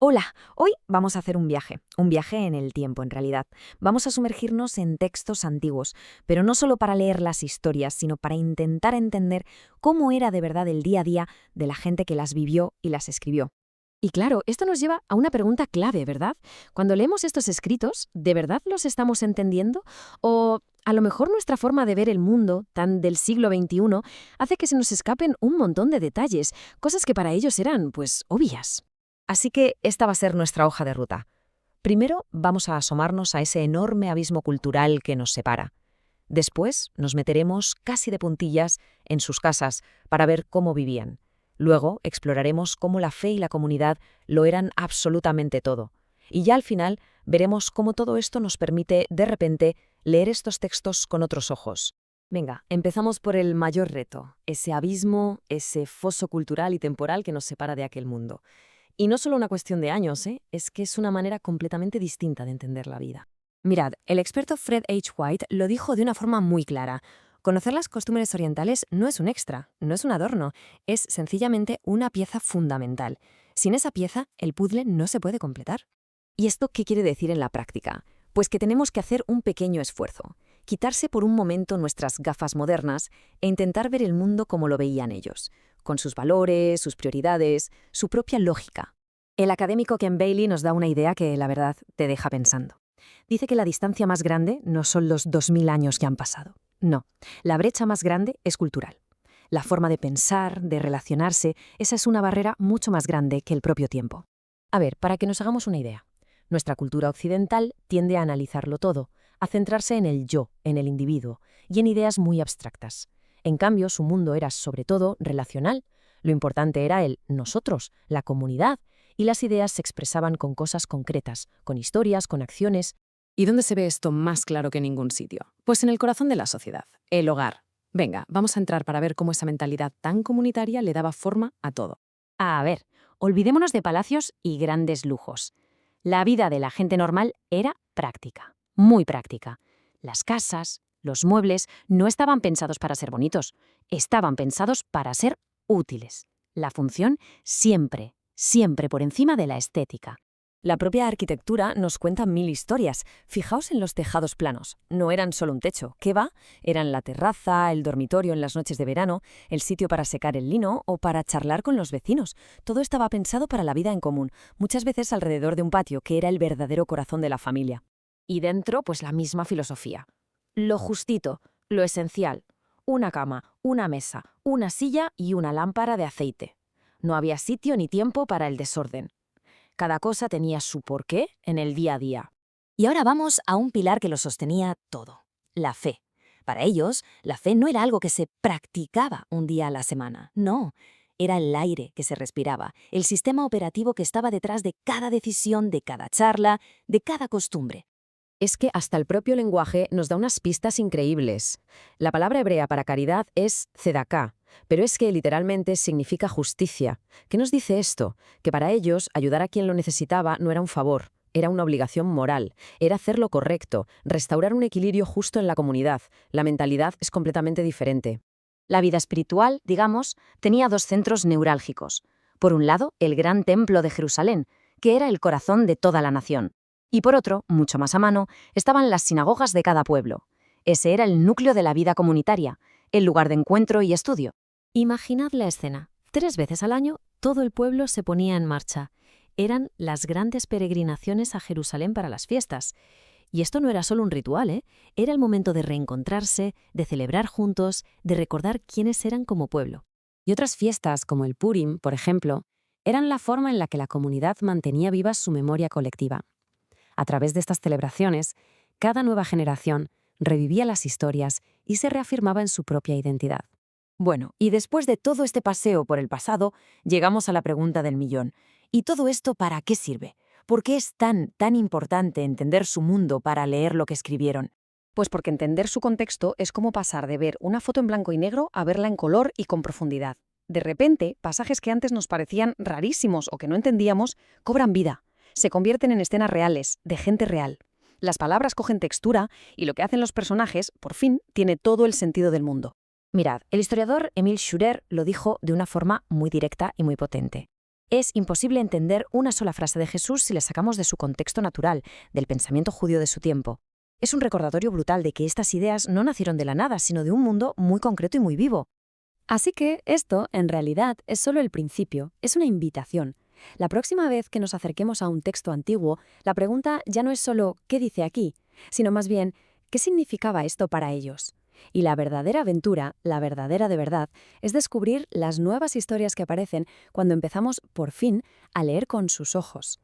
Hola, hoy vamos a hacer un viaje en el tiempo en realidad. Vamos a sumergirnos en textos antiguos, pero no solo para leer las historias, sino para intentar entender cómo era de verdad el día a día de la gente que las vivió y las escribió. Y claro, esto nos lleva a una pregunta clave, ¿verdad? Cuando leemos estos escritos, ¿de verdad los estamos entendiendo? ¿O a lo mejor nuestra forma de ver el mundo, tan del siglo XXI, hace que se nos escapen un montón de detalles, cosas que para ellos eran, pues, obvias? Así que esta va a ser nuestra hoja de ruta. Primero vamos a asomarnos a ese enorme abismo cultural que nos separa. Después nos meteremos casi de puntillas en sus casas para ver cómo vivían. Luego exploraremos cómo la fe y la comunidad lo eran absolutamente todo. Y ya al final veremos cómo todo esto nos permite, de repente, leer estos textos con otros ojos. Venga, empezamos por el mayor reto, ese abismo, ese foso cultural y temporal que nos separa de aquel mundo. Y no solo una cuestión de años, ¿eh? Es que es una manera completamente distinta de entender la vida. Mirad, el experto Fred H. White lo dijo de una forma muy clara. Conocer las costumbres orientales no es un extra, no es un adorno, es sencillamente una pieza fundamental. Sin esa pieza, el puzzle no se puede completar. ¿Y esto qué quiere decir en la práctica? Pues que tenemos que hacer un pequeño esfuerzo, quitarse por un momento nuestras gafas modernas e intentar ver el mundo como lo veían ellos, con sus valores, sus prioridades, su propia lógica. El académico Ken Bailey nos da una idea que, la verdad, te deja pensando. Dice que la distancia más grande no son los 2000 años que han pasado. No, la brecha más grande es cultural. La forma de pensar, de relacionarse, esa es una barrera mucho más grande que el propio tiempo. A ver, para que nos hagamos una idea. Nuestra cultura occidental tiende a analizarlo todo, a centrarse en el yo, en el individuo, y en ideas muy abstractas. En cambio, su mundo era sobre todo relacional. Lo importante era el nosotros, la comunidad, y las ideas se expresaban con cosas concretas, con historias, con acciones. ¿Y dónde se ve esto más claro que en ningún sitio? Pues en el corazón de la sociedad, el hogar. Venga, vamos a entrar para ver cómo esa mentalidad tan comunitaria le daba forma a todo. A ver, olvidémonos de palacios y grandes lujos. La vida de la gente normal era práctica, muy práctica. Las casas, los muebles no estaban pensados para ser bonitos, estaban pensados para ser útiles. La función siempre, siempre por encima de la estética. La propia arquitectura nos cuenta mil historias. Fijaos en los tejados planos. No eran solo un techo. ¿Qué va? Eran la terraza, el dormitorio en las noches de verano, el sitio para secar el lino o para charlar con los vecinos. Todo estaba pensado para la vida en común, muchas veces alrededor de un patio, que era el verdadero corazón de la familia. Y dentro, pues la misma filosofía. Lo justito, lo esencial. Una cama, una mesa, una silla y una lámpara de aceite. No había sitio ni tiempo para el desorden. Cada cosa tenía su porqué en el día a día. Y ahora vamos a un pilar que lo sostenía todo, la fe. Para ellos, la fe no era algo que se practicaba un día a la semana, no. Era el aire que se respiraba, el sistema operativo que estaba detrás de cada decisión, de cada charla, de cada costumbre. Es que hasta el propio lenguaje nos da unas pistas increíbles. La palabra hebrea para caridad es tzedaká, pero es que literalmente significa justicia. ¿Qué nos dice esto? Que para ellos ayudar a quien lo necesitaba no era un favor, era una obligación moral, era hacer lo correcto, restaurar un equilibrio justo en la comunidad. La mentalidad es completamente diferente. La vida espiritual, digamos, tenía dos centros neurálgicos. Por un lado, el gran templo de Jerusalén, que era el corazón de toda la nación. Y por otro, mucho más a mano, estaban las sinagogas de cada pueblo. Ese era el núcleo de la vida comunitaria, el lugar de encuentro y estudio. Imaginad la escena. 3 veces al año, todo el pueblo se ponía en marcha. Eran las grandes peregrinaciones a Jerusalén para las fiestas. Y esto no era solo un ritual, ¿eh? Era el momento de reencontrarse, de celebrar juntos, de recordar quiénes eran como pueblo. Y otras fiestas, como el Purim, por ejemplo, eran la forma en la que la comunidad mantenía viva su memoria colectiva. A través de estas celebraciones, cada nueva generación revivía las historias y se reafirmaba en su propia identidad. Bueno, y después de todo este paseo por el pasado, llegamos a la pregunta del millón. ¿Y todo esto para qué sirve? ¿Por qué es tan importante entender su mundo para leer lo que escribieron? Pues porque entender su contexto es como pasar de ver una foto en blanco y negro a verla en color y con profundidad. De repente, pasajes que antes nos parecían rarísimos o que no entendíamos, cobran vida. Se convierten en escenas reales, de gente real. Las palabras cogen textura y lo que hacen los personajes, por fin, tiene todo el sentido del mundo. Mirad, el historiador Emil Schurer lo dijo de una forma muy directa y muy potente. Es imposible entender una sola frase de Jesús si la sacamos de su contexto natural, del pensamiento judío de su tiempo. Es un recordatorio brutal de que estas ideas no nacieron de la nada, sino de un mundo muy concreto y muy vivo. Así que esto, en realidad, es solo el principio, es una invitación. La próxima vez que nos acerquemos a un texto antiguo, la pregunta ya no es solo ¿qué dice aquí?, sino más bien ¿qué significaba esto para ellos? Y la verdadera aventura, la verdadera de verdad, es descubrir las nuevas historias que aparecen cuando empezamos, por fin, a leer con sus ojos.